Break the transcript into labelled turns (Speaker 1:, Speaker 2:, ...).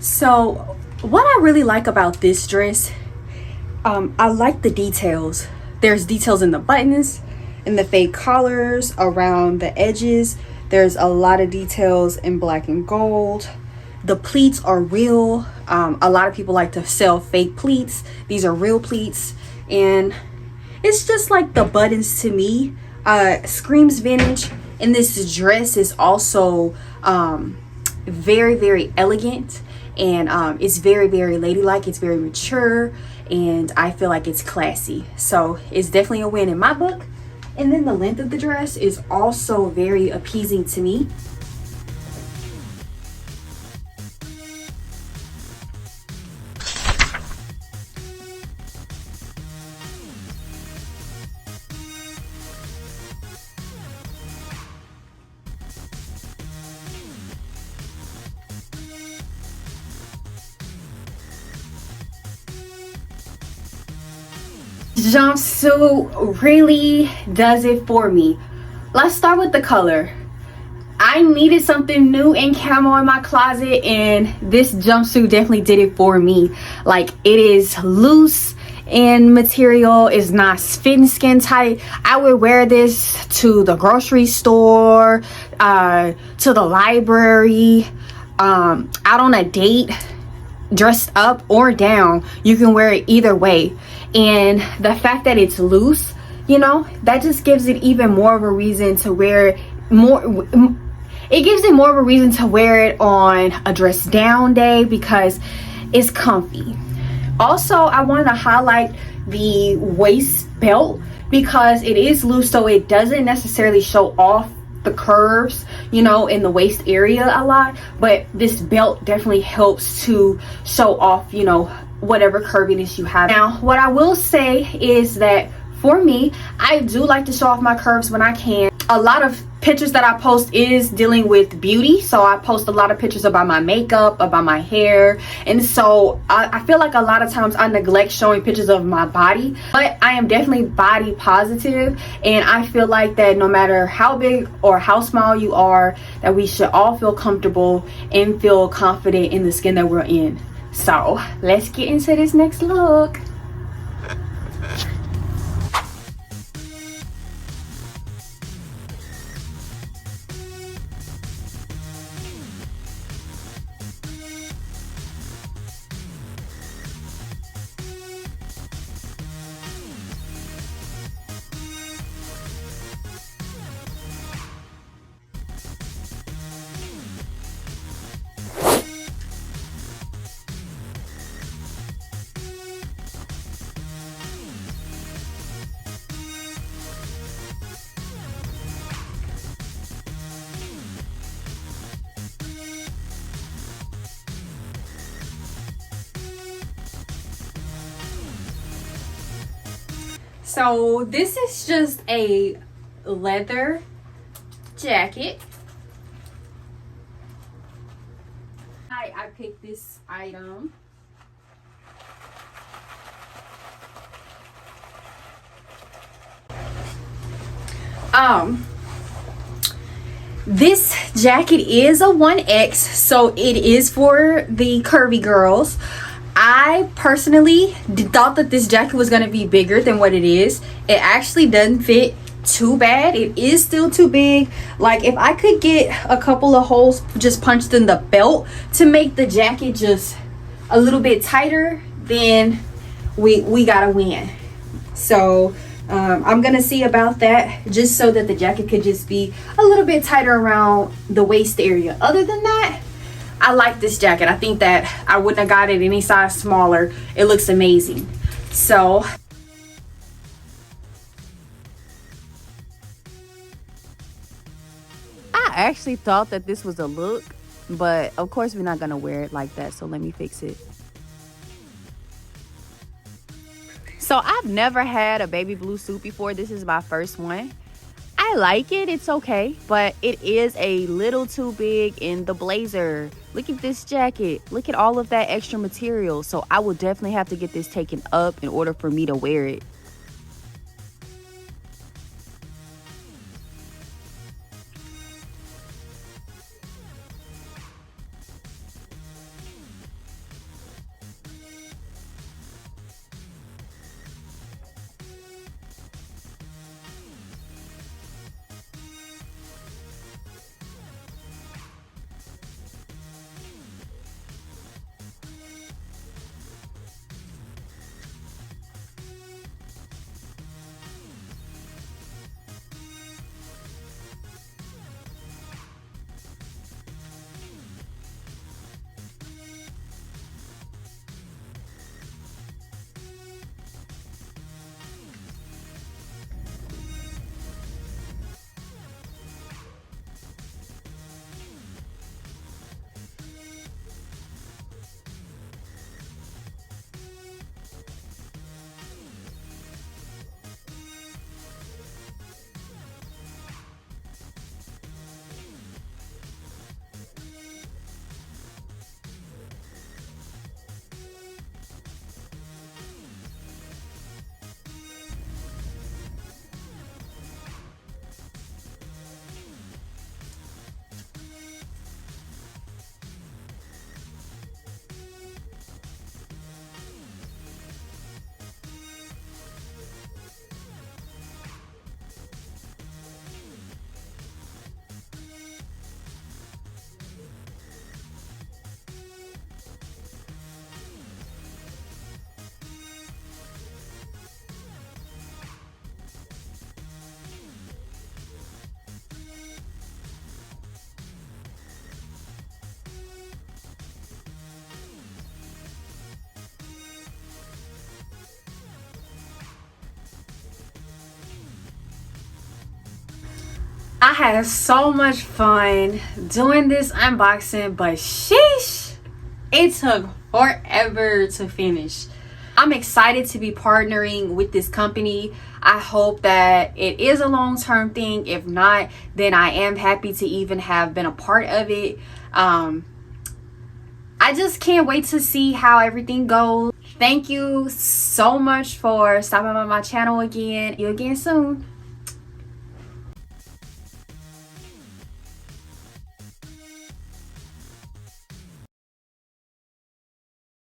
Speaker 1: So what I really like about this dress, I like the details. There's details in the buttons, in the fake collars, around the edges. There's a lot of details in black and gold. The pleats are real. A lot of people like to sell fake pleats. These are real pleats, and it's just like the buttons to me screams vintage. And this dress is also very, very elegant, and it's very, very ladylike. It's very mature, and I feel like it's classy. So it's definitely a win in my book. And then the length of the dress is also very appeasing to me. Jumpsuit really does it for me. Let's start with the color. I needed something new and camo in my closet, and this jumpsuit definitely did it for me. Like, it is loose in material, it's not fitting skin tight. I would wear this to the grocery store, to the library, out on a date, dressed up or down. You can wear it either way. And the fact that it's loose, you know, that just gives it even more of a reason to wear it more. It gives it more of a reason to wear it on a dress down day because it's comfy. Also, I wanted to highlight the waist belt because it is loose, so it doesn't necessarily show off the curves, you know, in the waist area a lot, but this belt definitely helps to show off, you know, whatever curviness you have. Now, what I will say is that for me, I do like to show off my curves when I can. A lot of pictures that I post is dealing with beauty, so I post a lot of pictures about my makeup, about my hair, and so I feel like a lot of times I neglect showing pictures of my body, but I am definitely body positive, and I feel like that no matter how big or how small you are, that we should all feel comfortable and feel confident in the skin that we're in. So let's get into this next look. So this is just a leather jacket. I picked this item. This jacket is a 1X, so it is for the curvy girls. I personally thought that this jacket was going to be bigger than what it is. It actually doesn't fit too bad. It is still too big. Like, if I could get a couple of holes just punched in the belt to make the jacket just a little bit tighter, then we gotta win. So I'm gonna see about that, just so that the jacket could just be a little bit tighter around the waist area. Other than that, I like this jacket. I think that I wouldn't have got it any size smaller. It looks amazing. So
Speaker 2: I actually thought that this was a look, but of course we're not gonna wear it like that, so let me fix it. So I've never had a baby blue suit before. This is my first one. I like it, it's okay, but it is a little too big in the blazer. Look at this jacket. Look at all of that extra material. So I will definitely have to get this taken up in order for me to wear it.
Speaker 1: I had so much fun doing this unboxing, but sheesh, it took forever to finish. I'm excited to be partnering with this company. I hope that it is a long-term thing. If not, then I am happy to even have been a part of it. I just can't wait to see how everything goes. Thank you so much for stopping by my channel again. See you again soon.